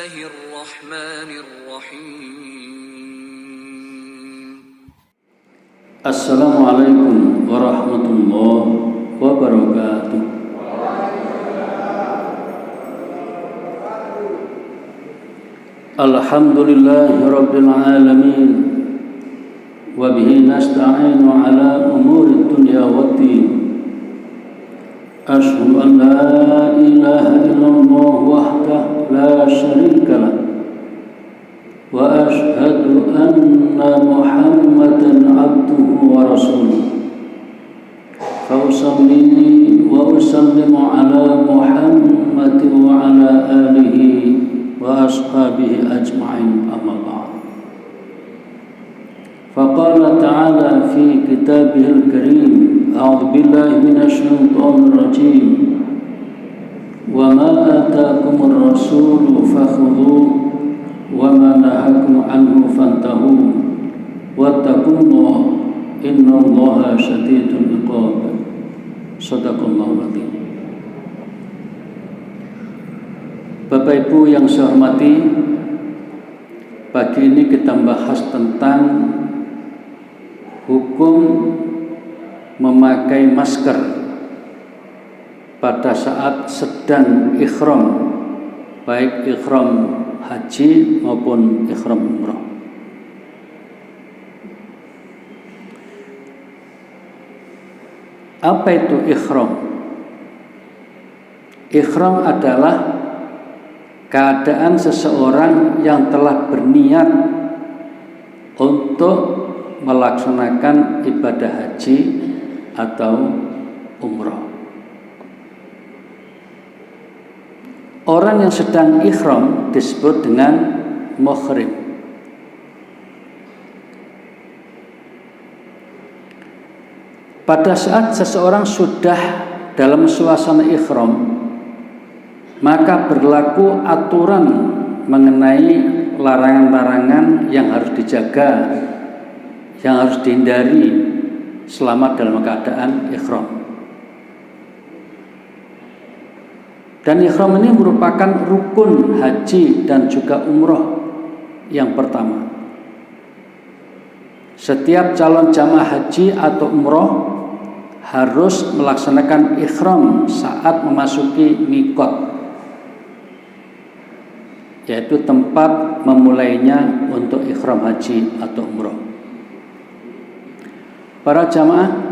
Bismillahirrahmanirrahim. Assalamualaikum warahmatullahi wabarakatuh. Alhamdulillahi rabbil alamin. Wa bihi nasta'inu ala umuri dunya waddin. Asyhadu an la ilaha illallah wahdahu la syarika lah. Wa asyhadu anna Muhammadan abduhu wa rasuluh. Fa usalli wa usallimu ala Muhammadin wa ala alihi wa ashabihi ajma'in, amma ba'd. Faqala ta'ala fi kitabihil karim, a'udzu billahi minasyaitonir rajim. Wa ma ataakumur rasulu fakhudhuhu wa ma nahakum anhu fantahu wattaqullaha innallaha syadidul iqab. Shadaqallahul adzim. Bapak Ibu yang saya hormati, pagi ini kita bahas tentang hukum memakai masker pada saat sedang ihram, baik ihram haji maupun ihram umrah. Apa itu ihram? Ihram adalah keadaan seseorang yang telah berniat untuk melaksanakan ibadah haji atau umrah. Orang yang sedang ihram disebut dengan muhrim. Pada saat seseorang sudah dalam suasana ihram, maka berlaku aturan mengenai larangan-larangan yang harus dijaga, yang harus dihindari selama dalam keadaan ihram. Dan ihram ini merupakan rukun haji dan juga umrah yang pertama. Setiap calon jamaah haji atau umrah harus melaksanakan ihram saat memasuki miqat, yaitu tempat memulainya untuk ihram haji atau umrah. Para jamaah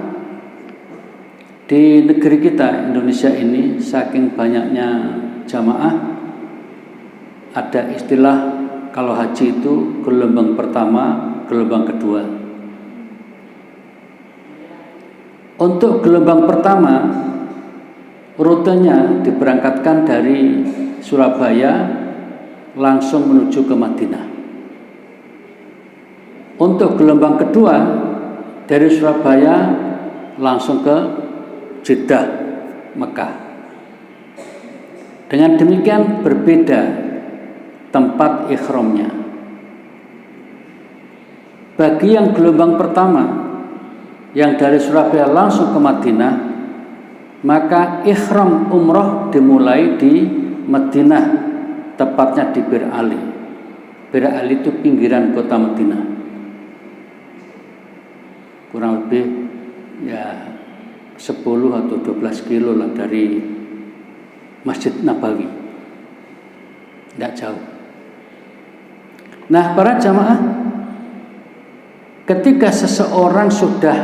di negeri kita Indonesia ini, saking banyaknya jamaah, ada istilah kalau haji itu gelombang pertama, gelombang kedua. Untuk gelombang pertama, rutenya diberangkatkan dari Surabaya langsung menuju ke Madinah. Untuk gelombang kedua, dari Surabaya langsung ke Jeddah, Mekah. Dengan demikian berbeda tempat ihramnya. Bagi yang gelombang pertama, yang dari Surabaya langsung ke Madinah, maka ihram umrah dimulai di Madinah, tepatnya di Bir Ali. Bir Ali itu pinggiran kota Madinah, kurang lebih ya 10 atau 12 kilo lah dari Masjid Nabawi, tidak jauh. Nah, para jamaah, ketika seseorang sudah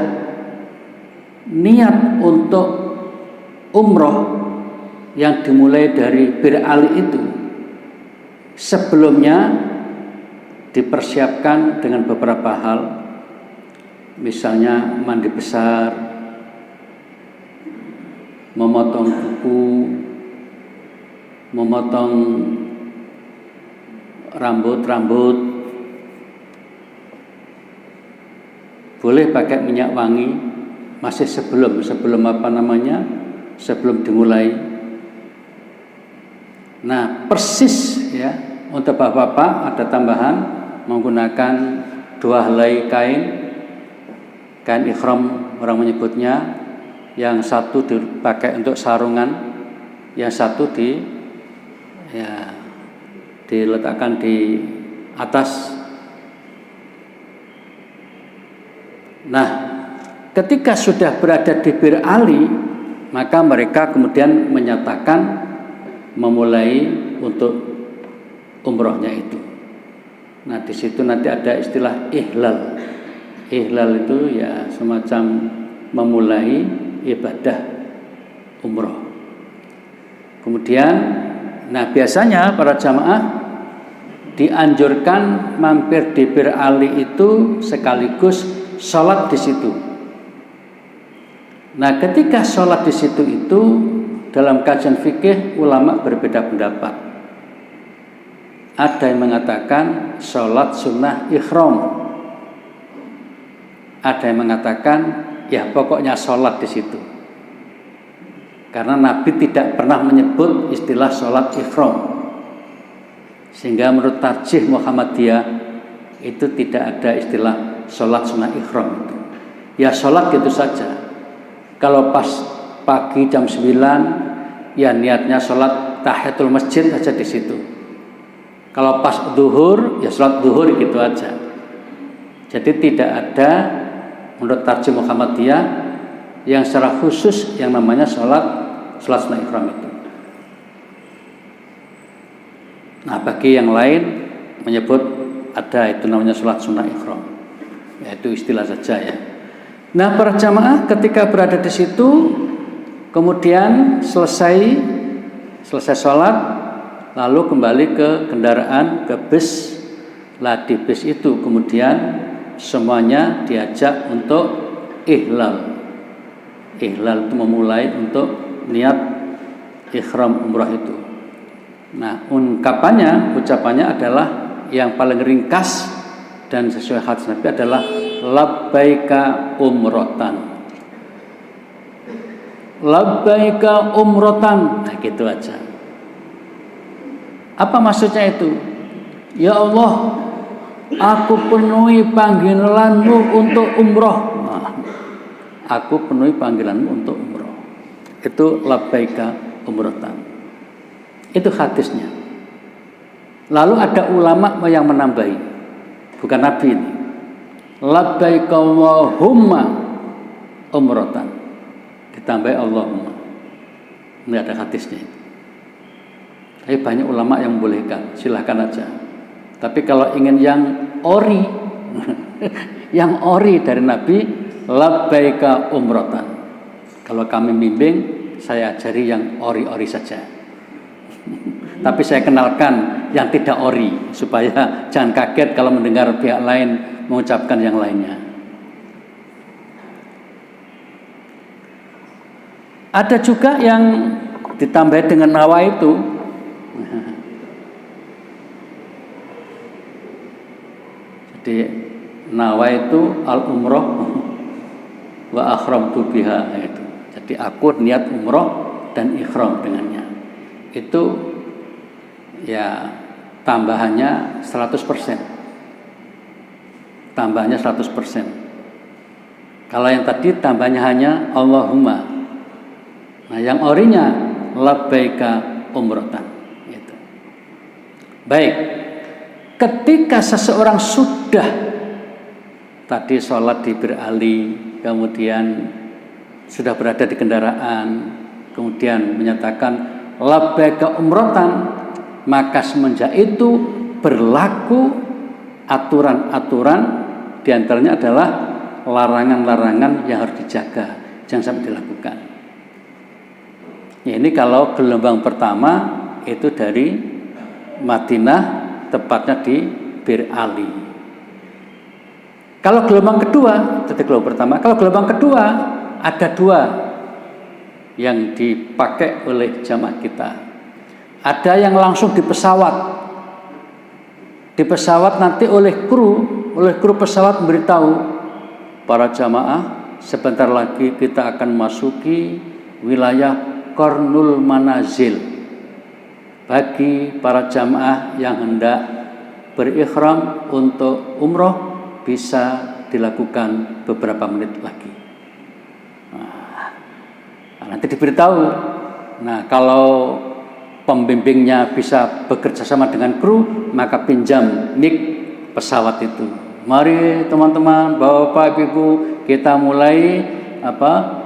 niat untuk umroh yang dimulai dari Bir Ali itu, sebelumnya dipersiapkan dengan beberapa hal, misalnya mandi besar, memotong kuku, memotong rambut, boleh pakai minyak wangi, masih sebelum dimulai. Nah, persis ya, untuk bapak-bapak ada tambahan menggunakan 2 helai kain ihram orang menyebutnya, yang satu dipakai untuk sarungan, yang satu diletakkan di atas. Nah, ketika sudah berada di Bir Ali, maka mereka kemudian menyatakan memulai untuk umrohnya itu. Nah, di situ nanti ada istilah ihlal. Ihlal itu ya semacam memulai ibadah umroh. Kemudian, nah biasanya para jamaah dianjurkan mampir di Bir Ali itu sekaligus sholat di situ. Nah, ketika sholat di situ itu dalam kajian fikih ulama berbeda pendapat. Ada yang mengatakan sholat sunnah ikhram. Ada yang mengatakan ya pokoknya sholat di situ. Karena Nabi tidak pernah menyebut istilah sholat ikhram. Sehingga menurut tarjih Muhammadiyah itu tidak ada istilah sholat sunnah ikhram itu. Ya sholat gitu saja. Kalau pas pagi jam 9 ya niatnya sholat tahiyatul masjid aja di situ. Kalau pas duhur ya sholat duhur gitu aja. Jadi tidak ada menurut tarjih Muhammadiyah yang secara khusus yang namanya sholat sunnah ikhram itu. Nah, bagi yang lain menyebut ada itu namanya sholat sunnah ikhram. Yaitu istilah saja ya. Nah, para jamaah ketika berada di situ kemudian selesai sholat lalu kembali ke kendaraan, ke bis. Lah di bis itu kemudian semuanya diajak untuk ihlal. Ihlal itu memulai untuk niat ikhram umrah itu. Nah, ucapannya adalah yang paling ringkas dan sesuai hadis Nabi adalah labbaika umrotan. Labbaika umrotan. Nah, gitu aja. Apa maksudnya itu? Ya Allah, aku penuhi panggilanmu untuk umroh. Nah, aku penuhi panggilanmu untuk umroh. Itu labbaika umrotan. Itu hadisnya. Lalu ada ulama yang menambahi, bukan Nabi ini. Labbaika Allahumma umrotan. Ditambahi Allahumma. Ini ada hadisnya. Tapi banyak ulama yang membolehkan, silahkan aja. Tapi kalau ingin yang ori, yang ori dari Nabi, labbaika umrotan. Kalau kami bimbing, saya ajari yang ori-ori saja. Tapi saya kenalkan yang tidak ori, supaya jangan kaget kalau mendengar pihak lain mengucapkan yang lainnya. Ada juga yang ditambah dengan nawa itu. Jadi nawa itu al-umroh wa akhramtu biha itu. Jadi aku niat umroh dan ikhram dengannya. Itu ya tambahannya 100%. Tambahannya 100%. Kalau yang tadi tambahnya hanya Allahumma. Nah, yang orinya labbaika umrotan gitu. Baik. Ketika seseorang sudah tadi sholat di Bir Ali, kemudian sudah berada di kendaraan, kemudian menyatakan labbaika umrotan, maka semenjak itu berlaku aturan-aturan, diantaranya adalah larangan-larangan yang harus dijaga, jangan sampai dilakukan. Ya, ini kalau gelombang pertama itu dari Madinah, tepatnya di Bir Ali. Kalau gelombang kedua, itu gelombang pertama. Kalau gelombang kedua ada dua yang dipakai oleh jamaah kita. Ada yang langsung di pesawat. Di pesawat nanti oleh kru pesawat memberitahu para jamaah, sebentar lagi kita akan masuki wilayah Qarnul Manazil. Bagi para jamaah yang hendak berikhram untuk umroh bisa dilakukan beberapa menit lagi. Nah, nanti diberitahu. Nah, kalau pembimbingnya bisa bekerja sama dengan kru, maka pinjam mic pesawat itu. Mari teman-teman, Bapak Ibu, kita mulai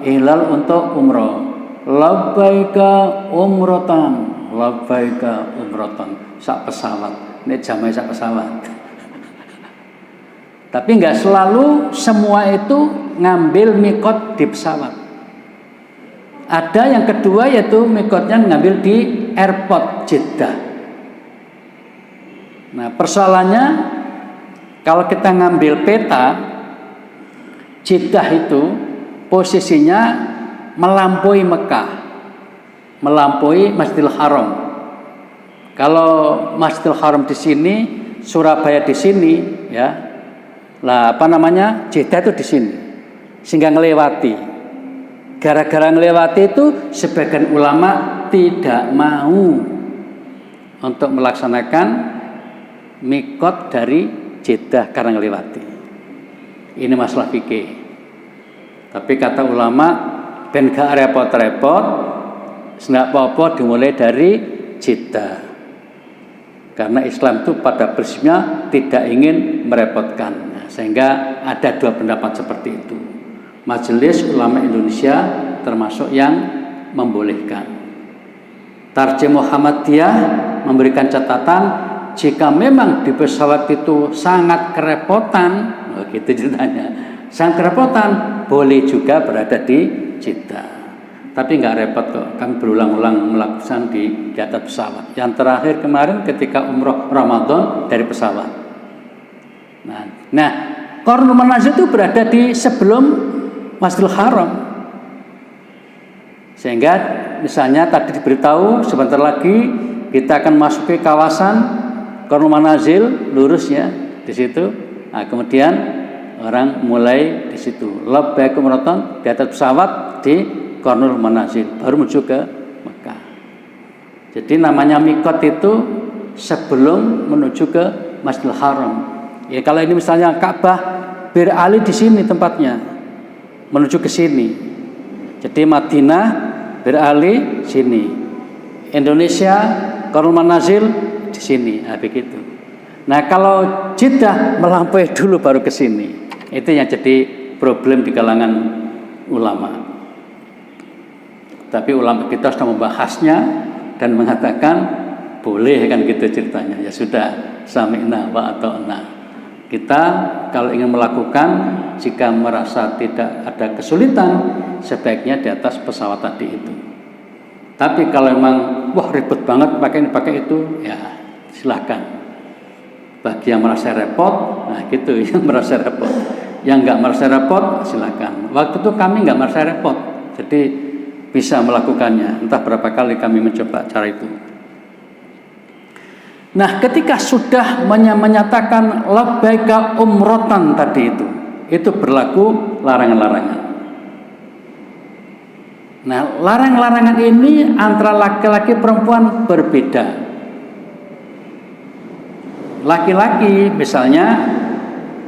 ihlal untuk umroh. Labbaika umrotan, labbaika umrotan. Sak pesawat, ini jamai sak pesawat. Tapi nggak selalu semua itu ngambil mikot di pesawat. Ada yang kedua yaitu mikotnya ngambil di airport Jeddah. Nah persoalannya kalau kita ngambil peta, Jeddah itu posisinya melampaui Mekah, melampaui Masjidil Haram. Kalau Masjidil Haram di sini, Surabaya di sini, ya, Jeddah itu di sini, sehingga ngelewati. Gara-gara ngelewati itu, sebagian ulama tidak mau untuk melaksanakan mikot dari Jeddah karena ngelewati. Ini masalah fikih. Tapi kata ulama, ben gak repot-repot, senak apa-apa dimulai dari Jeddah. Karena Islam itu pada prinsipnya tidak ingin merepotkan. Sehingga ada dua pendapat seperti itu. Majelis Ulama Indonesia termasuk yang membolehkan. Tarjih Muhammadiyah memberikan catatan, jika memang di pesawat itu sangat kerepotan, gitu ceritanya, sangat kerepotan, boleh juga berada di Jeddah. Tapi nggak repot kok, kami berulang-ulang melakukan di atas pesawat. Yang terakhir kemarin ketika umroh Ramadan dari pesawat. Nah, Qarnul Manazil itu berada di sebelum Masjidil Haram. Sehingga misalnya tadi diberitahu sebentar lagi kita akan masuki kawasan Qarnul Manazil, lurus ya di situ. Nah, kemudian orang mulai di situ. Labbaik umratan di atas pesawat di Qarnul Manazil, baru menuju ke Mekah. Jadi namanya mikot itu sebelum menuju ke Masjidil Haram. Ya kalau ini misalnya Ka'bah Bir Ali di sini tempatnya, menuju ke sini. Jadi Madinah Bir Ali sini, Indonesia Qarnul Manazil di sini. Nah, begitu. Nah kalau Jeddah melampaui dulu baru ke sini, itu yang jadi problem di kalangan ulama. Tapi ulama kita sudah membahasnya dan mengatakan boleh kan gitu ceritanya. Ya sudah, sami'na wa ata'na. Kita kalau ingin melakukan, jika merasa tidak ada kesulitan, sebaiknya di atas pesawat tadi itu. Tapi kalau memang wah ribet banget pakai itu, ya silakan. Bagi yang merasa repot, nah gitu, yang merasa repot. Yang nggak merasa repot, silakan. Waktu itu kami nggak merasa repot, jadi bisa melakukannya. Entah berapa kali kami mencoba cara itu. Nah, ketika sudah menyatakan labbaika umrotan tadi itu berlaku larangan-larangan. Nah, larangan-larangan ini antara laki-laki perempuan berbeda. Laki-laki misalnya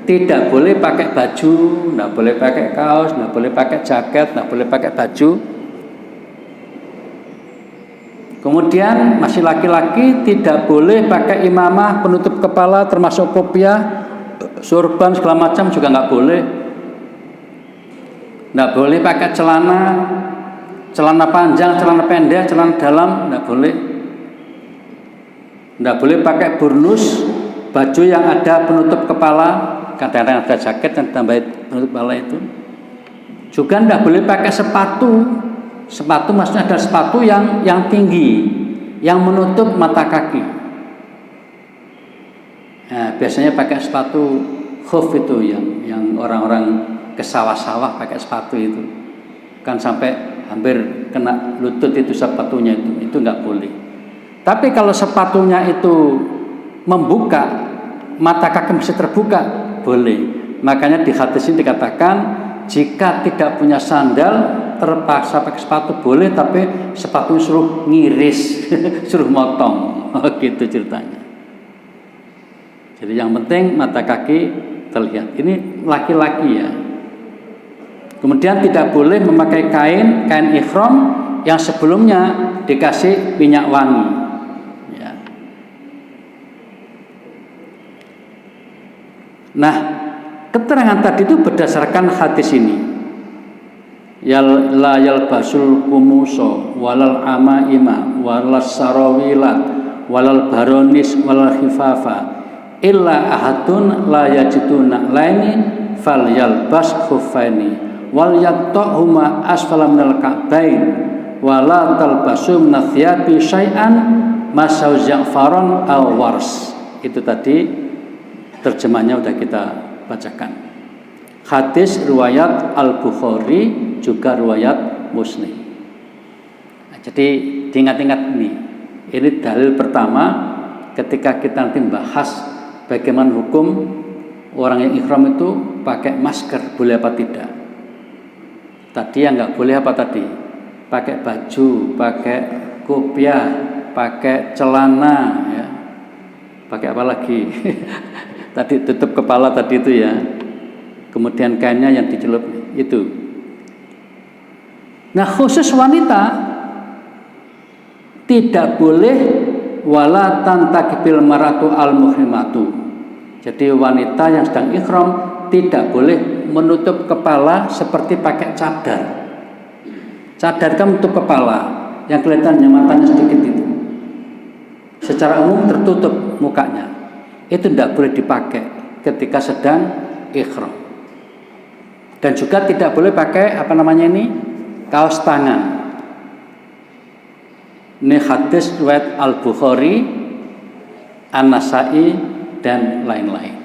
tidak boleh pakai baju, tidak boleh pakai kaos, tidak boleh pakai jaket, tidak boleh pakai baju. Kemudian masih laki-laki tidak boleh pakai imamah, penutup kepala termasuk kopiah, sorban segala macam juga nggak boleh. Nggak boleh pakai celana panjang, celana pendek, celana dalam, nggak boleh. Nggak boleh pakai burnus, baju yang ada penutup kepala, kadang-kadang ada jaket yang tambah penutup kepala itu. Juga nggak boleh pakai sepatu. Sepatu maksudnya ada sepatu yang tinggi, yang menutup mata kaki. Nah, biasanya pakai sepatu khuf itu yang orang-orang ke sawah-sawah pakai sepatu itu, kan sampai hampir kena lutut itu sepatunya itu nggak boleh. Tapi kalau sepatunya itu membuka, mata kaki masih terbuka, boleh. Makanya di hadis ini dikatakan jika tidak punya sandal terpaksa pakai sepatu boleh, tapi sepatu suruh ngiris, suruh motong, gitu ceritanya. Jadi yang penting mata kaki terlihat. Ini laki-laki ya. Kemudian tidak boleh memakai kain ihram yang sebelumnya dikasih minyak wangi. Ya. Nah, keterangan tadi itu berdasarkan hadis ini. La yalbasul kumuso walal amaima walas sarawilat walal baronis walal khifafa illa ahadun la yajiduna laini fal yalbas khuffaini wal yattahuma asfala minal ka'bain wala talbasu minathiyabi syai'an masau za'faron aw wars. Itu tadi terjemahnya sudah kita bacakan. Hadis riwayat Al-Bukhari juga riwayat Muslim. Nah, jadi diingat-ingat ini. Ini dalil pertama ketika kita nanti bahas bagaimana hukum orang yang ihram itu pakai masker, boleh apa tidak. Tadi yang nggak boleh apa tadi? Pakai baju, pakai kopiah, pakai celana, ya. Pakai apa lagi? Tadi tutup kepala tadi itu ya. Kemudian kainnya yang dicelup itu. Nah, khusus wanita tidak boleh wala tantakibil maratu al muhrimatu. Jadi wanita yang sedang ihram tidak boleh menutup kepala seperti pakai cadar. Cadar kan menutup kepala, yang kelihatannya matanya sedikit itu. Secara umum tertutup mukanya. Itu tidak boleh dipakai ketika sedang ihram. Dan juga tidak boleh pakai kaos tangan. Ini hadis riwayat Al-Bukhari, An-Nasa'i dan lain-lain.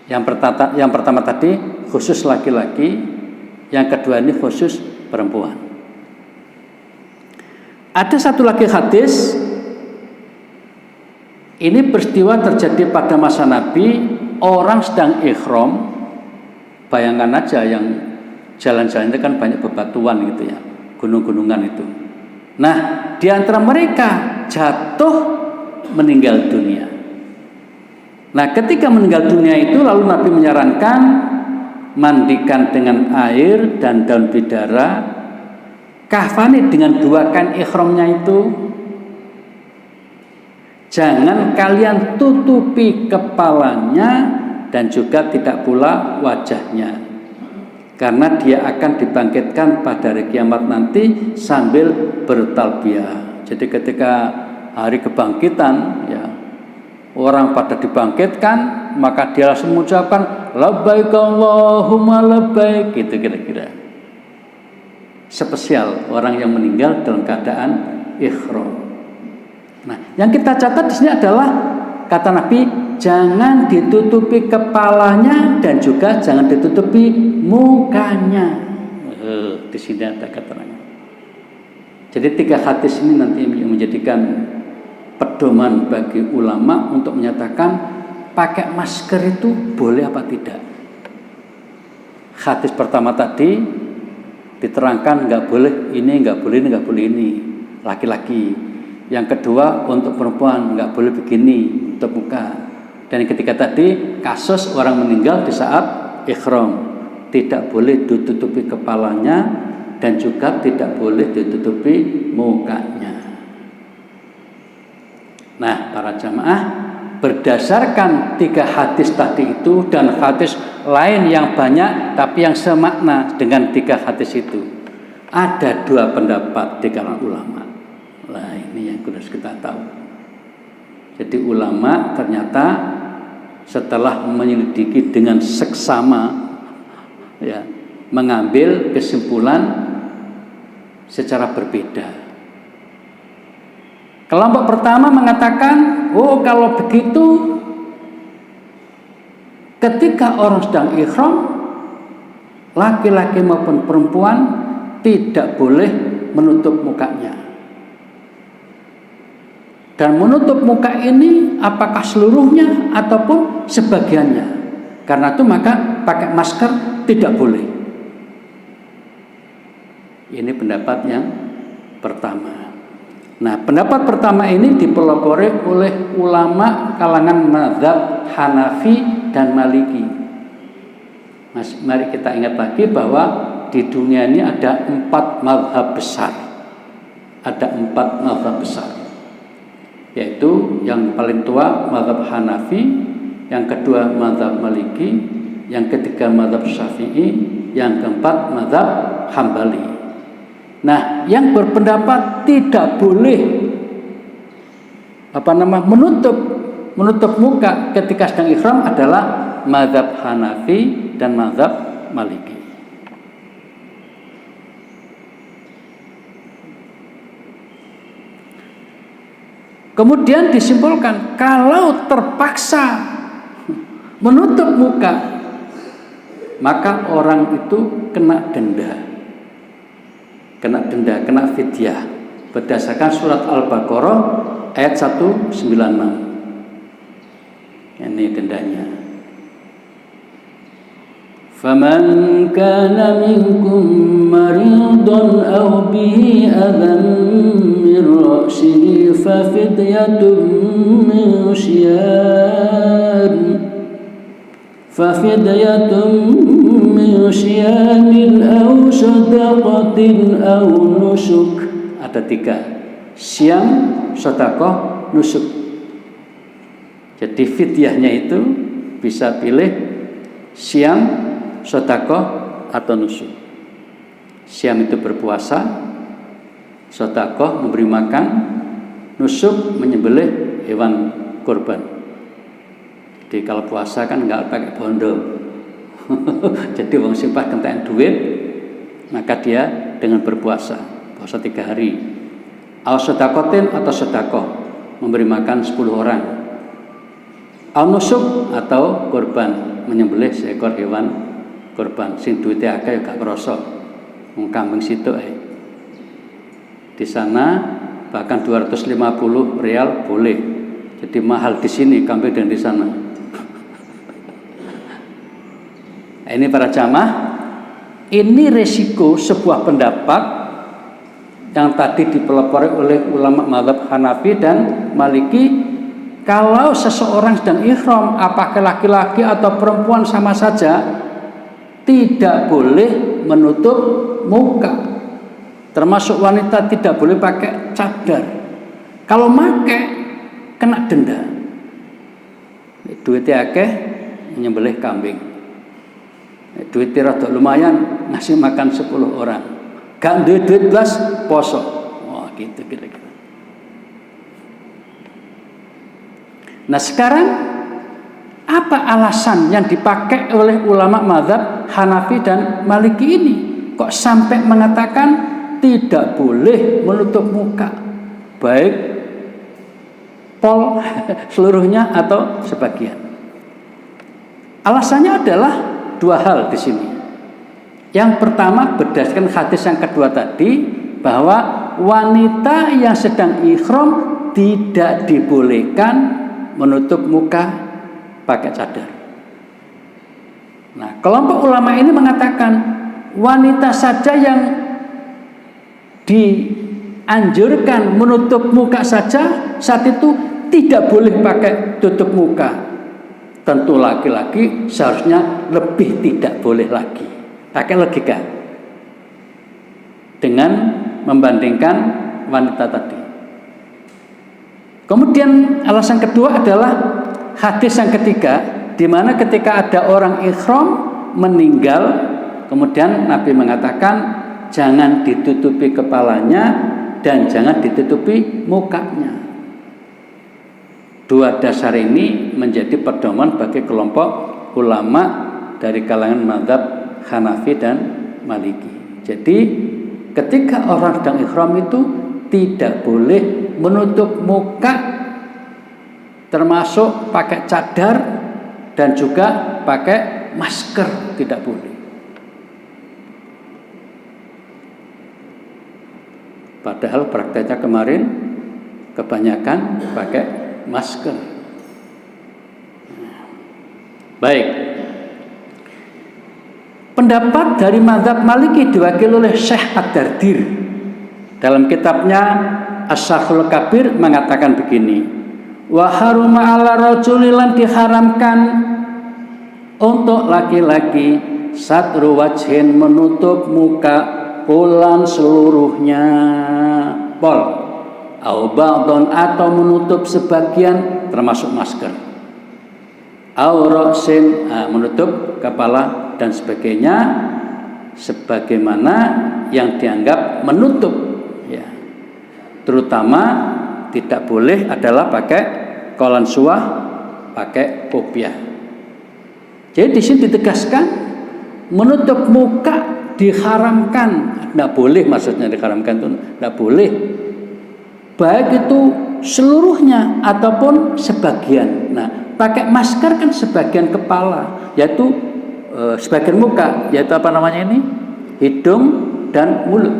Yang pertama tadi khusus laki-laki, yang kedua ini khusus perempuan. Ada satu lagi hadis. Ini peristiwa terjadi pada masa Nabi, orang sedang ihram. Bayangkan aja yang jalan-jalan itu kan banyak bebatuan gitu ya, gunung-gunungan itu. Nah, di antara mereka jatuh meninggal dunia. Nah, ketika meninggal dunia itu lalu Nabi menyarankan mandikan dengan air dan daun bidara, kafani dengan 2 kain ihramnya itu. Jangan kalian tutupi kepalanya dan juga tidak pula wajahnya, karena dia akan dibangkitkan pada hari kiamat nanti sambil bertalbiyah. Jadi ketika hari kebangkitan ya, orang pada dibangkitkan, maka dia langsung mengucapkan labbaik Allahumma labbaik, gitu kira-kira. Spesial orang yang meninggal dalam keadaan ihram. Nah, yang kita catat di sini adalah kata Nabi, jangan ditutupi kepalanya dan juga jangan ditutupi mukanya. Di sini ada keterangan. Jadi 3 hadis ini nanti menjadikan pedoman bagi ulama untuk menyatakan pakai masker itu boleh apa tidak. Hadis pertama tadi diterangkan nggak boleh ini, nggak boleh ini, nggak boleh ini, laki-laki. Yang kedua untuk perempuan nggak boleh begini untuk muka. Dan yang ketiga tadi kasus orang meninggal di saat ihram, tidak boleh ditutupi kepalanya dan juga tidak boleh ditutupi mukanya. Nah, para jamaah, berdasarkan 3 hadis tadi itu dan hadis lain yang banyak tapi yang semakna dengan 3 hadis itu, ada 2 pendapat di kalangan ulama. Nah, ini yang harus kita tahu. Jadi ulama ternyata setelah menyelidiki dengan seksama ya, mengambil kesimpulan secara berbeda. Kelompok pertama mengatakan, oh kalau begitu ketika orang sedang ihram, laki-laki maupun perempuan tidak boleh menutup mukanya. Dan menutup muka ini apakah seluruhnya ataupun sebagiannya. Karena itu maka pakai masker tidak boleh. Ini pendapat yang pertama. Nah, pendapat pertama ini dipelopori oleh ulama kalangan mazhab Hanafi dan Maliki. Mari kita ingat lagi bahwa di dunia ini ada 4 mazhab besar. Ada 4 mazhab besar. Yaitu yang paling tua mazhab Hanafi, yang kedua mazhab Maliki, yang ketiga mazhab Syafi'i, yang keempat mazhab Hambali. Nah, yang berpendapat tidak boleh menutup muka ketika sedang ihram adalah mazhab Hanafi dan mazhab Maliki. Kemudian disimpulkan kalau terpaksa menutup muka, maka orang itu kena denda, kena fidyah berdasarkan surat Al-Baqarah ayat 196. Ini dendanya. فَمَنْ كَانَ مِنْكُمْ مَرِيضًا أَوْ بِهِ أَذًى مِنْ رَأْسِهِ فَفِدْيَةٌ مِنْ صِيَامٍ أَوْ صَدَقَةٍ أَوْ نُسُكٍ. Ada 3. Siam, sedekah, nusuk. Jadi fidyahnya itu bisa pilih siam, sedekah atau nusuk. Siam itu berpuasa, sedekah memberi makan, nusuk menyembelih hewan kurban. Jadi kalau puasa kan nggak pakai bondo. Jadi wong sipah kentekan duit, maka dia dengan berpuasa, puasa 3 hari. Au sedekatin atau sedekah, memberi makan 10 orang. Au nusuk atau kurban, menyembelih seekor hewan kurban. Sing duwite akeh gak krasa. Wong kambing situk di sana bahkan 250 rial boleh. Jadi mahal di sini kambing dan di sana. Ini para jamaah, ini resiko sebuah pendapat yang tadi dipelopori oleh ulama mazhab Hanafi dan Maliki. Kalau seseorang sedang ihram, apakah laki-laki atau perempuan sama saja, tidak boleh menutup muka. Termasuk wanita tidak boleh pakai cadar. Kalau pakai kena denda. Duitnya akeh menyembelih kambing. Duitnya rada lumayan ngasih makan 10 orang. Gak duit blas poso. Wah, gitu kira-kira. Nah, sekarang apa alasan yang dipakai oleh ulama mazhab Hanafi dan Maliki ini? Kok sampai mengatakan tidak boleh menutup muka, baik pol seluruhnya atau sebagian? Alasannya adalah 2 hal di sini. Yang pertama berdasarkan hadis yang kedua tadi, bahwa wanita yang sedang ihram tidak dibolehkan menutup muka pakai cadar. Nah, kelompok ulama ini mengatakan wanita saja yang dianjurkan menutup muka saja saat itu tidak boleh pakai tutup muka. Tentu laki-laki seharusnya lebih tidak boleh lagi. Pakai logika dengan membandingkan wanita tadi. Kemudian alasan kedua adalah hadis yang ketiga, di mana ketika ada orang ihram meninggal, kemudian Nabi mengatakan jangan ditutupi kepalanya dan jangan ditutupi mukanya. 2 dasar ini menjadi pedoman bagi kelompok ulama dari kalangan mazhab Hanafi dan Maliki. Jadi ketika orang sedang ihram itu tidak boleh menutup muka, termasuk pakai cadar dan juga pakai masker, tidak boleh. Padahal prakteknya kemarin kebanyakan pakai masker. Baik. Pendapat dari mazhab Maliki diwakili oleh Syekh Ad-Dardir. Dalam kitabnya As-Syakhul Kabir mengatakan begini: wa haruma ala rajulilan, diharamkan untuk laki-laki satru wajhin, menutup muka kulan seluruhnya, pol au ba'don, atau menutup sebagian termasuk masker, au ra'sin, menutup kepala dan sebagainya, sebagaimana yang dianggap menutup ya. Terutama tidak boleh adalah pakai kolan suah, pakai kopiah. Jadi di sini ditegaskan menutup muka diharamkan, tidak boleh, maksudnya diharamkan itu tidak boleh, baik itu seluruhnya ataupun sebagian. Nah, pakai masker kan sebagian kepala, yaitu sebagian muka, yaitu apa namanya ini, hidung dan mulut.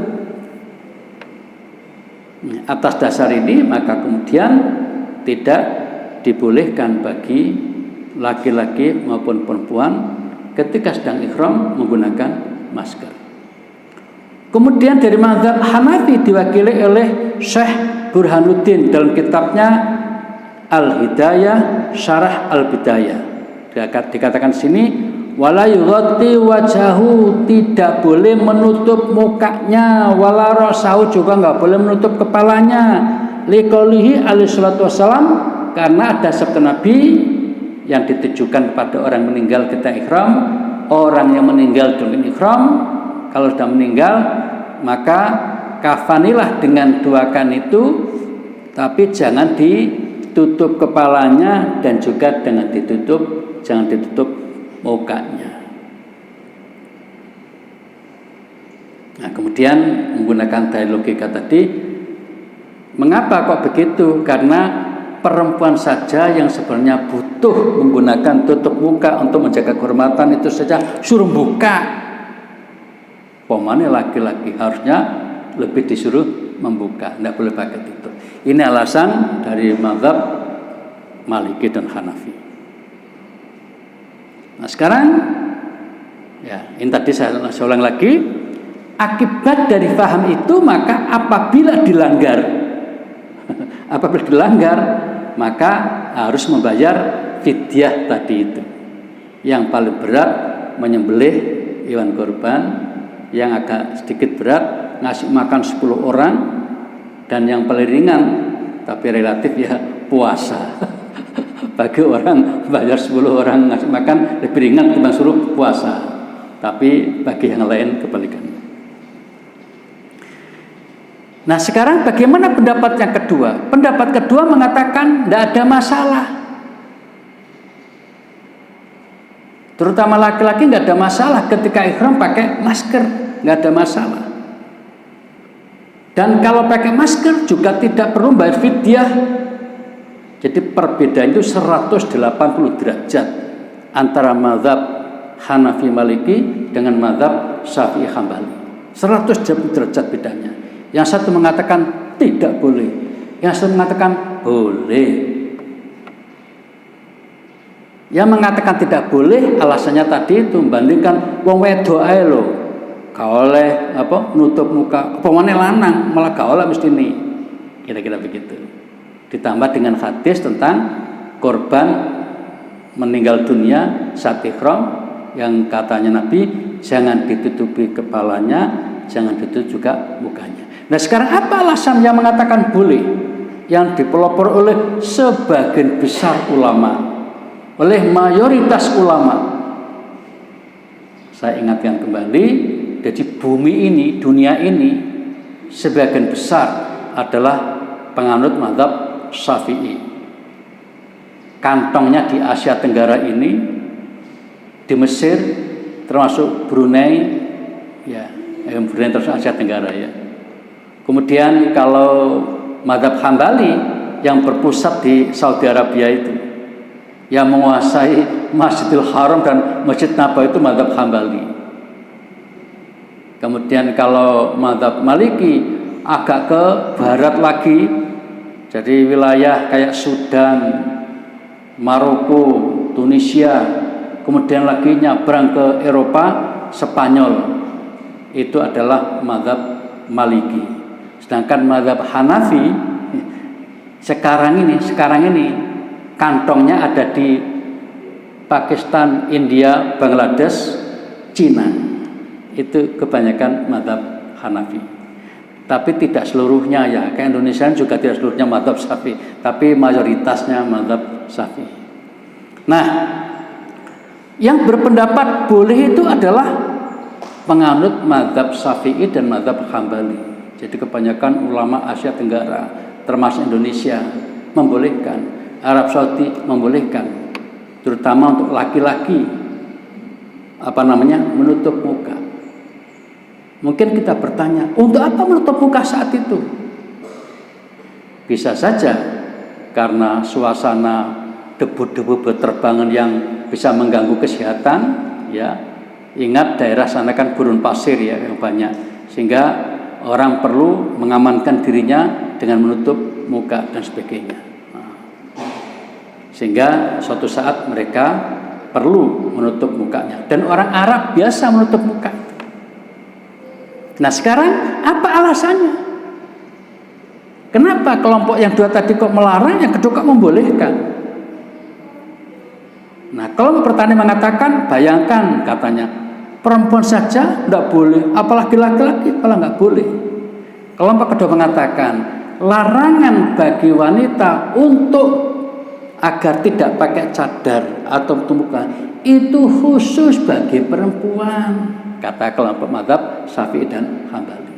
Atas dasar ini maka kemudian tidak dibolehkan bagi laki-laki maupun perempuan ketika sedang ihram menggunakan masker. Kemudian dari mazhab Hanafi diwakili oleh Syekh Burhanuddin dalam kitabnya Al-Hidayah Syarah Al-Bidayah. Dikatakan sini wala yughatti wajahu, tidak boleh menutup mukanya, wala rasahu, juga enggak boleh menutup kepalanya, liqaulihi alaihi salatu wassalam, karena ada sabda Nabi yang ditujukan kepada orang meninggal ketika ihram. Orang yang meninggal dengan ihram, kalau sudah meninggal maka kafanilah dengan dua kain itu, tapi jangan ditutup kepalanya dan juga jangan ditutup mukanya. Nah, kemudian menggunakan daya logika tadi, mengapa kok begitu? Karena perempuan saja yang sebenarnya butuh menggunakan tutup muka untuk menjaga kehormatan itu saja suruh buka. Pemane laki-laki harusnya lebih disuruh membuka, tidak boleh pakai tutup. Ini alasan dari mazhab Maliki dan Hanafi. Nah sekarang, ya ini tadi saya ulang lagi, akibat dari paham itu maka apabila dilanggar, maka harus membayar fidyah tadi itu. Yang paling berat menyembelih hewan kurban, yang agak sedikit berat ngasih makan 10 orang, dan yang paling ringan tapi relatif ya puasa. Bagi orang bayar 10 orang ngasih makan lebih ringan ketimbang suruh puasa, tapi bagi yang lain kebalikannya. Nah sekarang bagaimana pendapat yang kedua? Pendapat kedua mengatakan tidak ada masalah, terutama laki-laki tidak ada masalah ketika ihram pakai masker, nggak ada masalah. Dan kalau pakai masker juga tidak perlu bayar fidyah. Jadi perbedaan itu 180 derajat antara mazhab Hanafi Maliki dengan mazhab Syafi'i Hambali. 180 derajat bedanya. Yang satu mengatakan tidak boleh, yang satu mengatakan boleh. Yang mengatakan tidak boleh alasannya tadi itu membandingkan wong wedok ae lho, gak oleh nutup muka, apa meneh lanang malah gak oleh mesti ini. Kira-kira begitu. Ditambah dengan hadis tentang korban meninggal dunia saat ihram yang katanya Nabi jangan ditutupi kepalanya, jangan ditutup juga mukanya. Nah sekarang apa alasan yang mengatakan boleh? Yang dipelopor oleh sebagian besar ulama, oleh mayoritas ulama. Saya ingatkan kembali, jadi bumi ini, dunia ini sebagian besar adalah penganut mazhab Syafi'i. Kantongnya di Asia Tenggara ini, di Mesir, termasuk Brunei, ya, Brunei termasuk Asia Tenggara ya. Kemudian kalau mazhab Hambali yang berpusat di Saudi Arabia itu, yang menguasai Masjidil Haram dan Masjid Nabawi itu mazhab Hambali. Kemudian kalau mazhab Maliki agak ke barat lagi, jadi wilayah kayak Sudan, Maroko, Tunisia, kemudian lagi nyabrang ke Eropa, Spanyol, itu adalah mazhab Maliki. Sedangkan mazhab Hanafi sekarang ini kantongnya ada di Pakistan, India, Bangladesh, Cina. Itu kebanyakan mazhab Hanafi. Tapi tidak seluruhnya ya, kayak Indonesia juga tidak seluruhnya mazhab Syafi'i, tapi mayoritasnya mazhab Syafi'i. Nah, yang berpendapat boleh itu adalah penganut mazhab Syafi'i dan mazhab Hambali. Jadi kebanyakan ulama Asia Tenggara, termasuk Indonesia, membolehkan, Arab Saudi membolehkan, terutama untuk laki-laki menutup muka. Mungkin kita bertanya, untuk apa menutup muka saat itu? Bisa saja karena suasana debu-debu berterbangan yang bisa mengganggu kesehatan, ya. Ingat daerah sana kan gurun pasir ya yang banyak, sehingga orang perlu mengamankan dirinya dengan menutup muka dan sebagainya. Sehingga suatu saat mereka perlu menutup mukanya, dan orang Arab biasa menutup muka. Nah sekarang apa alasannya? Kenapa kelompok yang dua tadi kok melarang, yang kedua kok membolehkan? Nah kelompok pertama mengatakan, bayangkan katanya, perempuan saja tidak boleh, apalagi laki-laki malah nggak boleh. Kelompok kedua mengatakan, larangan bagi wanita untuk agar tidak pakai cadar atau muka itu khusus bagi perempuan, kata kelompok mazhab Syafi'i dan Hambali.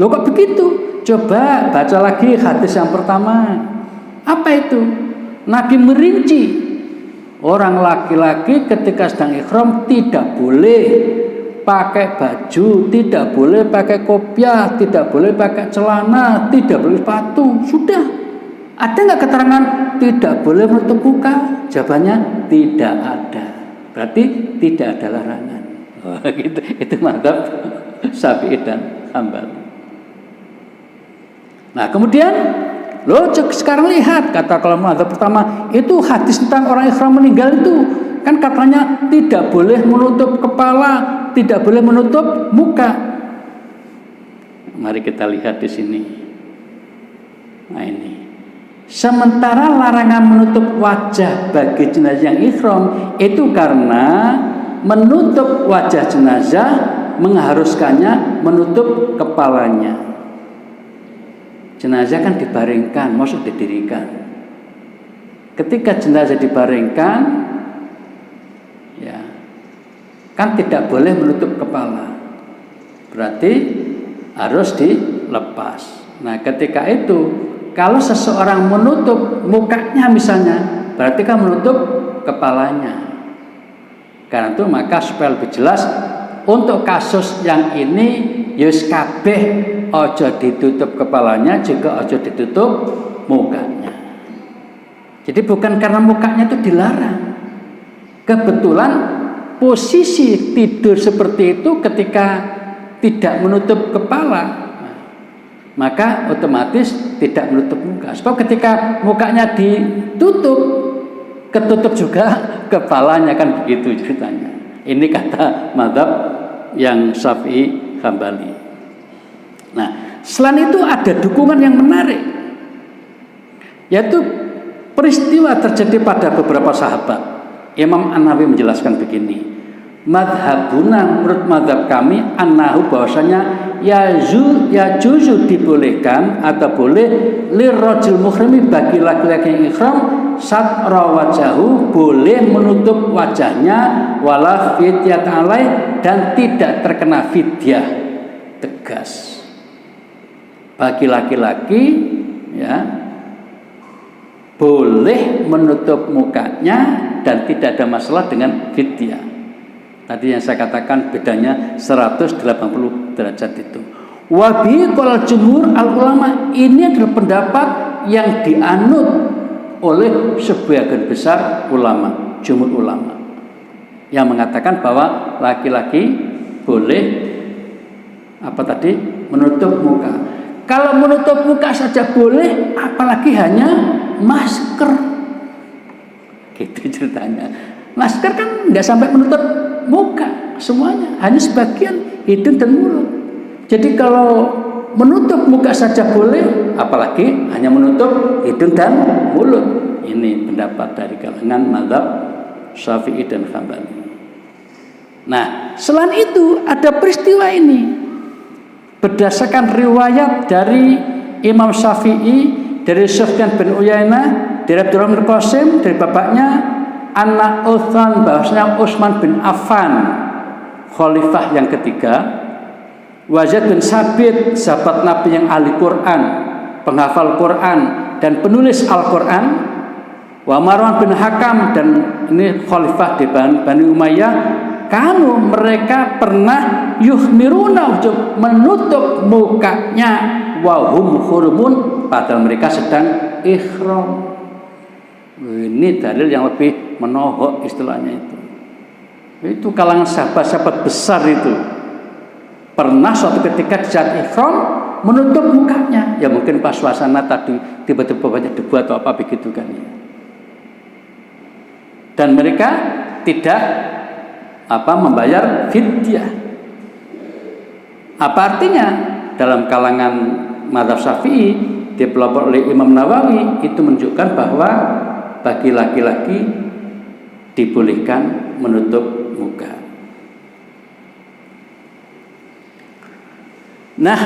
Loh kok begitu? Coba baca lagi hadis yang pertama. Apa itu? Nabi merinci orang laki-laki ketika sedang ihram tidak boleh pakai baju, tidak boleh pakai kopiah, tidak boleh pakai celana, tidak boleh sepatu. Sudah. Ada nggak keterangan tidak boleh menutup muka? Jawabannya tidak ada. Berarti tidak ada larangan. Gitu. Itu mazhab Syafi'i dan Hambali. Nah kemudian, sekarang lihat, kata kalau mazhab pertama itu hadis tentang orang ihram meninggal itu kan katanya tidak boleh menutup kepala, tidak boleh menutup muka. Mari kita lihat di sini. Nah ini. Sementara larangan menutup wajah bagi jenazah yang ihram itu karena menutup wajah jenazah mengharuskannya menutup kepalanya. Jenazah kan dibaringkan, maksud didirikan. Ketika jenazah dibaringkan, ya, kan tidak boleh menutup kepala. Berarti harus dilepas. Nah, ketika itu kalau seseorang menutup mukanya misalnya, berarti kan menutup kepalanya. Karena itu maka supaya lebih jelas, untuk kasus yang ini yus kabeh ojo ditutup kepalanya, juga ojo ditutup mukanya. Jadi bukan karena mukanya itu dilarang. Kebetulan posisi tidur seperti itu ketika tidak menutup kepala, maka otomatis tidak menutup muka. Sebab ketika mukanya ditutup, ketutup juga kepalanya, kan begitu ceritanya. Ini kata mazhab yang Syafi'i Hambali. Nah, selain itu ada dukungan yang menarik, yaitu peristiwa terjadi pada beberapa sahabat. Imam An-Nawawi menjelaskan begini, madhabuna, menurut madhab kami, annahu bahwasanya yajuzu dibolehkan atau boleh lirrajul muhrimi bagi laki-laki yang ihram satra wajahu, boleh menutup wajahnya wala fidyat alai, dan tidak terkena fidyah. Tegas. Bagi laki-laki ya boleh menutup mukanya dan tidak ada masalah dengan fidyah. Tadi yang saya katakan bedanya 180 derajat itu. Wabi qol jumhur al ulama, ini adalah pendapat yang dianut oleh sebagian besar ulama, jumhur ulama, yang mengatakan bahwa laki-laki boleh menutup muka. Kalau menutup muka saja boleh, apalagi hanya masker. Gitu ceritanya. Masker kan nggak sampai menutup muka semuanya, hanya sebagian hidung dan mulut. Jadi kalau menutup muka saja boleh, apalagi hanya menutup hidung dan mulut. Ini pendapat dari kalangan mazhab Syafi'i dan Hambali. Nah, selain itu ada peristiwa ini berdasarkan riwayat dari Imam Syafi'i, dari Sufyan bin Uyainah, dari Abdurrahman bin Qasim, dari bapaknya anak Utsman, bahwasanya Utsman bin Affan khalifah yang ketiga, Zaid bin Sabit sahabat Nabi yang ahli Quran, penghafal Quran dan penulis Al-Quran, wa Marwan bin Hakam, dan ini khalifah di Bani Umayyah, mereka pernah yuhmiruna, menutup mukanya, wahum hurumun, padahal mereka sedang ihram. Ini dalil yang lebih menohok istilahnya itu. Itu kalangan sahabat-sahabat besar itu pernah suatu ketika di saat ihram menutup mukanya. Ya mungkin pas suasana tadi tiba-tiba banyak debu atau apa begitu kan ya. Dan mereka tidak membayar fidyah. Apa artinya? Dalam kalangan mazhab Syafi'i dipelopori oleh Imam Nawawi itu menunjukkan bahwa bagi laki-laki dibolehkan menutup muka. Nah,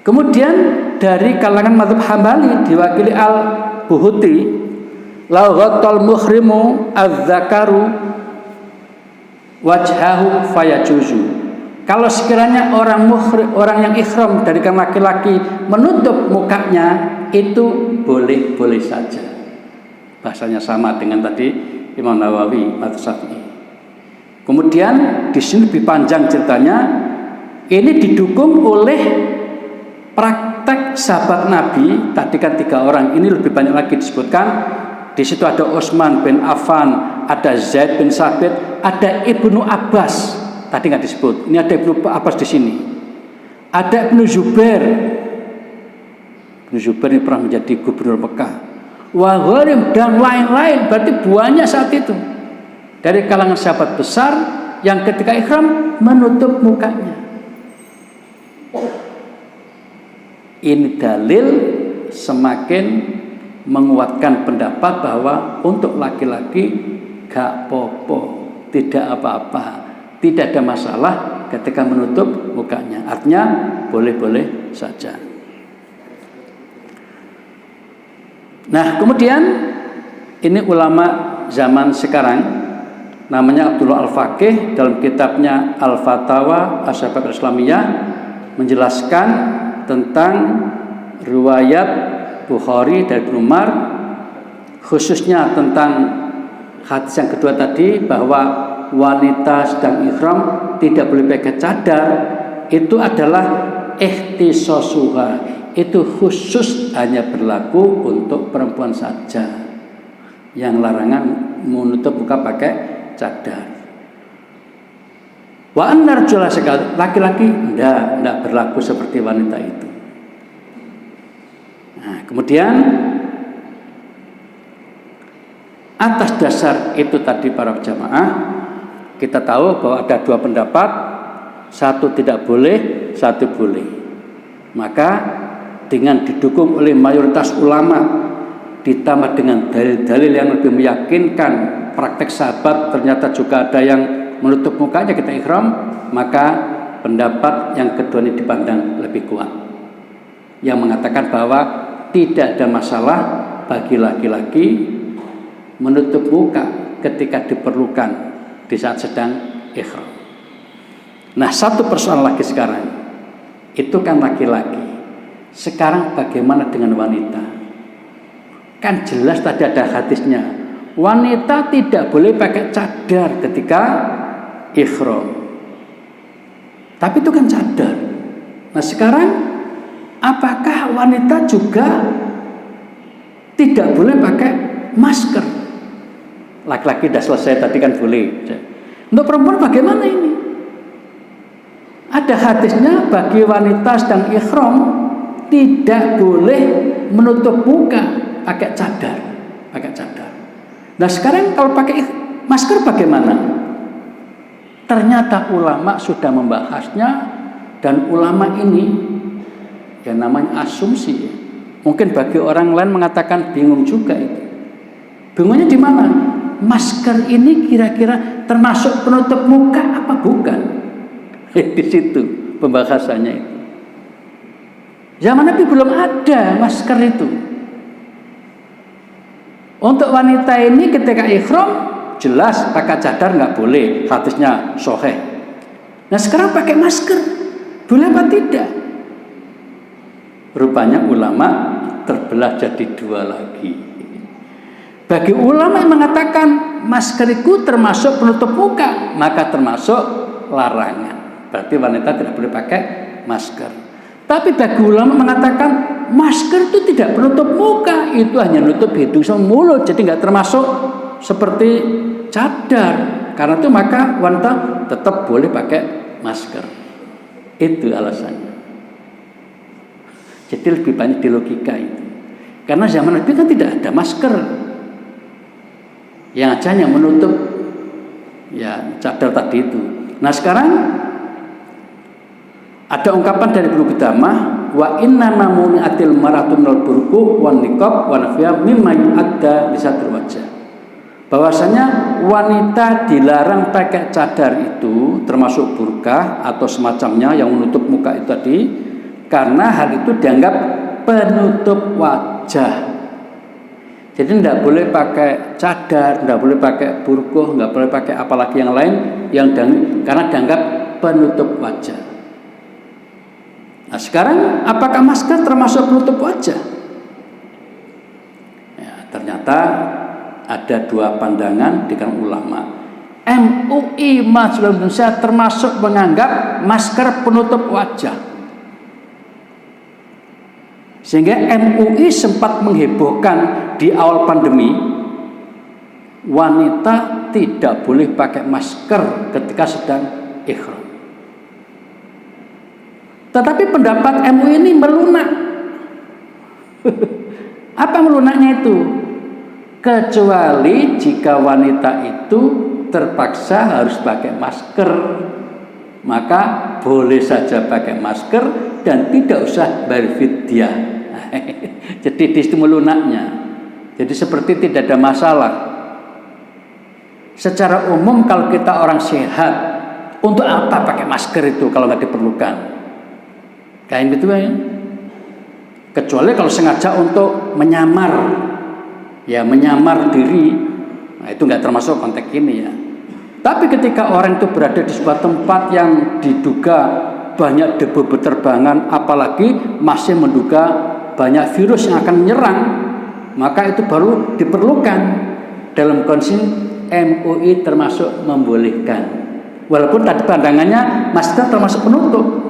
kemudian dari kalangan mazhab Hambali diwakili Al-Buhuti, la ghattal muhrimu az-zakaru wajhahu fayajuzu. Kalau sekiranya orang yang ihram dari kalangan laki-laki menutup mukanya, itu boleh-boleh saja. Bahasanya sama dengan tadi Imam Nawawi atau Syafi'i. Kemudian di sini lebih panjang ceritanya. Ini didukung oleh praktek sahabat Nabi. Tadi kan 3 orang, ini lebih banyak lagi disebutkan. Di situ ada Utsman bin Affan, ada Zaid bin Sabit, ada Ibnu Abbas. Tadi nggak disebut. Ini ada Ibnu Abbas di sini. Ada Ibnu Zubair. Ibnu Zubair ini pernah menjadi gubernur Mekah. Wagharim dan lain-lain, berarti banyak saat itu dari kalangan sahabat besar yang ketika ihram menutup mukanya. Ini dalil semakin menguatkan pendapat bahwa untuk laki-laki gak popo, tidak apa-apa, tidak ada masalah ketika menutup mukanya. Artinya boleh-boleh saja. Nah, kemudian ini ulama zaman sekarang namanya Abdullah Al-Faqih dalam kitabnya Al-Fatawa Asy-Syabaab Islamiyah menjelaskan tentang riwayat Bukhari dari Ibnu Umar, khususnya tentang hadis yang kedua tadi bahwa wanita sedang ihram tidak boleh pakai cadar. Itu adalah ikhtisasuha. Itu khusus hanya berlaku untuk perempuan saja. Yang larangan menutup muka pakai cadar. Wa annar jula sekali laki-laki tidak berlaku seperti wanita itu. Nah, kemudian atas dasar itu tadi para jamaah, kita tahu bahwa ada 2 pendapat, satu tidak boleh, satu boleh. Maka dengan didukung oleh mayoritas ulama ditambah dengan dalil-dalil yang lebih meyakinkan, praktek sahabat ternyata juga ada yang menutup mukanya kita ihram, maka pendapat yang kedua ini dipandang lebih kuat, yang mengatakan bahwa tidak ada masalah bagi laki-laki menutup muka ketika diperlukan di saat sedang ihram. Nah, satu persoalan lagi sekarang, itu kan laki-laki. Sekarang bagaimana dengan wanita? Kan jelas tadi ada hadisnya, wanita tidak boleh pakai cadar ketika ihram. Tapi itu kan cadar. Nah, sekarang apakah wanita juga tidak boleh pakai masker? Laki-laki sudah selesai tadi kan boleh. Untuk perempuan bagaimana ini? Ada hadisnya bagi wanita sedang ihram tidak boleh menutup muka pakai cadar. Nah, sekarang kalau pakai masker bagaimana? Ternyata ulama sudah membahasnya, dan ulama ini yang namanya asumsi. Mungkin bagi orang lain mengatakan bingung juga itu. Bingungnya di mana? Masker ini kira-kira termasuk penutup muka apa bukan? Di situ pembahasannya itu. Zaman Nabi belum ada masker itu. Untuk wanita ini ketika ihram jelas pakai cadar nggak boleh, hadisnya sahih. Nah sekarang pakai masker, boleh apa tidak? Rupanya ulama terbelah jadi dua lagi. Bagi ulama yang mengatakan masker itu termasuk penutup muka, maka termasuk larangan. Berarti wanita tidak boleh pakai masker. Tapi bagi ulama mengatakan masker itu tidak penutup muka, itu hanya nutup hidung sama mulut, jadi nggak termasuk seperti cadar. Karena itu maka wanita tetap boleh pakai masker. Itu alasannya. Jadi lebih banyak di logika itu. Karena zaman Nabi kan tidak ada masker, yang hanya menutup ya cadar tadi itu. Nah sekarang ada ungkapan dari Ibnu Qudamah, wa inna mamuni'atil maratun al burku wan niqab wa nafiya mimma yu'adda lisatul wajah. Bahwasanya wanita dilarang pakai cadar itu termasuk burkah atau semacamnya yang menutup muka itu tadi, karena hal itu dianggap penutup wajah. Jadi tidak boleh pakai cadar, tidak boleh pakai burkuh, tidak boleh pakai apalagi yang lain karena dianggap penutup wajah. Nah sekarang apakah masker termasuk penutup wajah? Ya, ternyata ada dua pandangan di kalangan ulama. MUI Majelis Indonesia termasuk menganggap masker penutup wajah. Sehingga MUI sempat menghebohkan di awal pandemi, wanita tidak boleh pakai masker ketika sedang ihram. Tetapi pendapat MUI ini melunak. Apa melunaknya itu? Kecuali jika wanita itu terpaksa harus pakai masker, maka boleh saja pakai masker dan tidak usah bayar fidyah. Jadi di situ melunaknya. Jadi seperti tidak ada masalah. Secara umum kalau kita orang sehat, untuk apa pakai masker itu kalau nggak diperlukan? Kayak gitu ya. Kecuali kalau sengaja untuk menyamar, ya menyamar diri, nah itu nggak termasuk konteks ini ya. Tapi ketika orang itu berada di sebuah tempat yang diduga banyak debu berterbangan, apalagi masih menduga banyak virus yang akan menyerang, maka itu baru diperlukan. Dalam kondisi MUI termasuk membolehkan, walaupun tadi pandangannya masker termasuk penutup.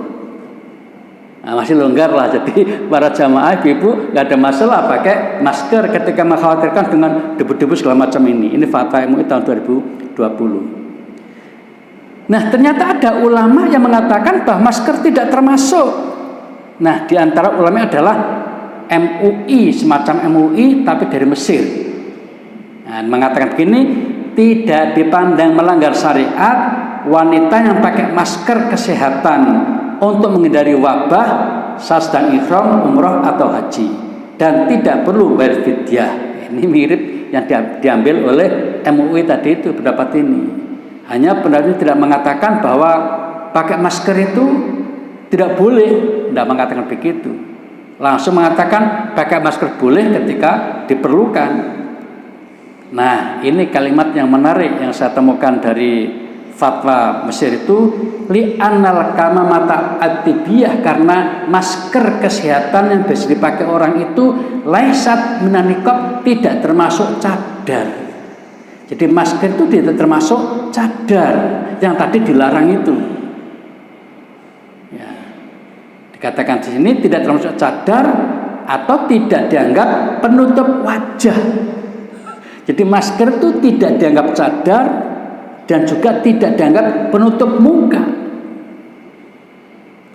Nah, masih longgar lah, jadi para jamaah ibu nggak ada masalah pakai masker ketika mengkhawatirkan dengan debu-debu segala macam ini. Ini fatwa MUI tahun 2020. Nah ternyata ada ulama yang mengatakan bahwa masker tidak termasuk. Nah di antara ulama adalah MUI, semacam MUI tapi dari Mesir. Nah, mengatakan begini, tidak dipandang melanggar syariat wanita yang pakai masker kesehatan untuk menghindari wabah saat sedang ihram, umroh atau haji, dan tidak perlu bayar fidyah. Ini mirip yang diambil oleh MUI tadi itu pendapat ini. Hanya pendapat ini tidak mengatakan bahwa pakai masker itu tidak boleh, tidak mengatakan begitu. Langsung mengatakan pakai masker boleh ketika diperlukan. Nah, ini kalimat yang menarik yang saya temukan dari fatwa Mesir itu, li'annal kamamata atibiyah, karena masker kesehatan yang biasa dipakai orang itu laisat minan niqab, tidak termasuk cadar. Jadi masker itu tidak termasuk cadar yang tadi dilarang itu. Ya. Dikatakan di sini tidak termasuk cadar atau tidak dianggap penutup wajah. Jadi masker itu tidak dianggap cadar dan juga tidak dianggap penutup muka.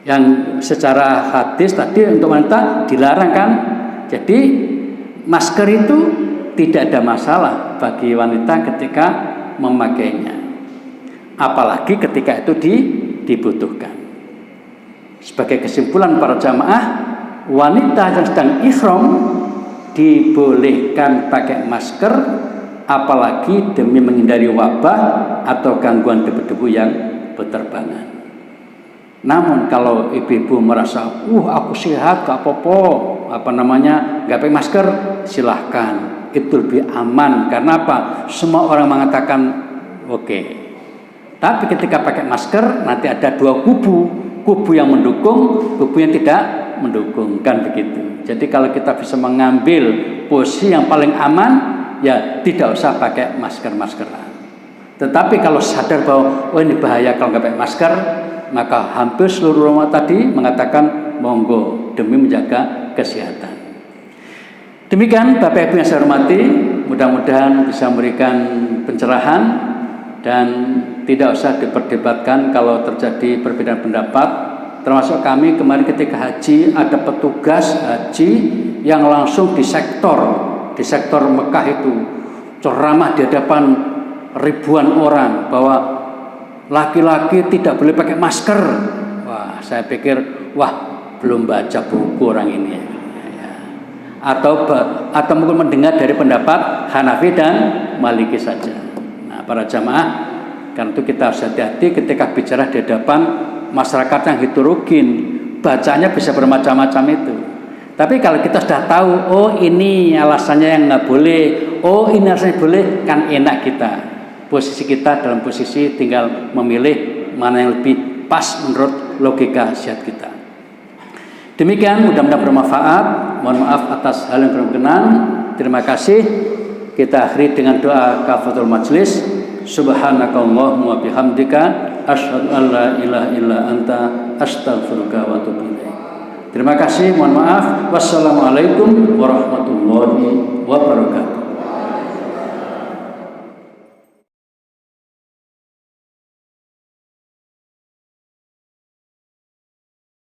Yang secara hadis tadi untuk wanita dilarang kan. Jadi masker itu tidak ada masalah bagi wanita ketika memakainya. Apalagi ketika itu dibutuhkan. Sebagai kesimpulan para jamaah, wanita yang sedang ihram dibolehkan pakai masker apalagi demi menghindari wabah atau gangguan debu-debu yang berterbangan. Namun kalau ibu-ibu merasa, aku sehat, gak apa-apa, nggak pakai masker, silahkan, itu lebih aman. Karena apa? Semua orang mengatakan oke. Tapi ketika pakai masker, nanti ada dua kubu yang mendukung, kubu yang tidak mendukung, kan begitu. Jadi kalau kita bisa mengambil posisi yang paling aman, ya tidak usah pakai maskeran. Tetapi kalau sadar bahwa ini bahaya kalau nggak pakai masker, maka hampir seluruh ulama tadi mengatakan monggo demi menjaga kesehatan. Demikian Bapak Ibu yang saya hormati, mudah-mudahan bisa memberikan pencerahan dan tidak usah diperdebatkan kalau terjadi perbedaan pendapat. Termasuk kami kemarin ketika haji ada petugas haji yang langsung di sektor Mekah itu ceramah di hadapan ribuan orang bahwa laki-laki tidak boleh pakai masker. Wah, saya pikir belum baca buku orang ini ya. Atau mungkin mendengar dari pendapat Hanafi dan Maliki saja. Nah, para jamaah, karena itu kita harus hati-hati ketika bicara di hadapan masyarakat yang heterogen, bacanya bisa bermacam-macam itu. Tapi kalau kita sudah tahu, ini alasannya yang nggak boleh, ini alasannya boleh, kan enak kita. Posisi kita dalam posisi tinggal memilih mana yang lebih pas menurut logika sehat kita. Demikian, mudah-mudahan bermanfaat. Mohon maaf atas hal yang kurang berkenan. Terima kasih. Kita akhiri dengan doa kafatul majlis. Subhanakallahumma wa bihamdika asyhadu an la ilaha illa anta astaghfiruka wa atubu ilaik. Terima kasih, mohon maaf. Wassalamualaikum warahmatullahi wabarakatuh.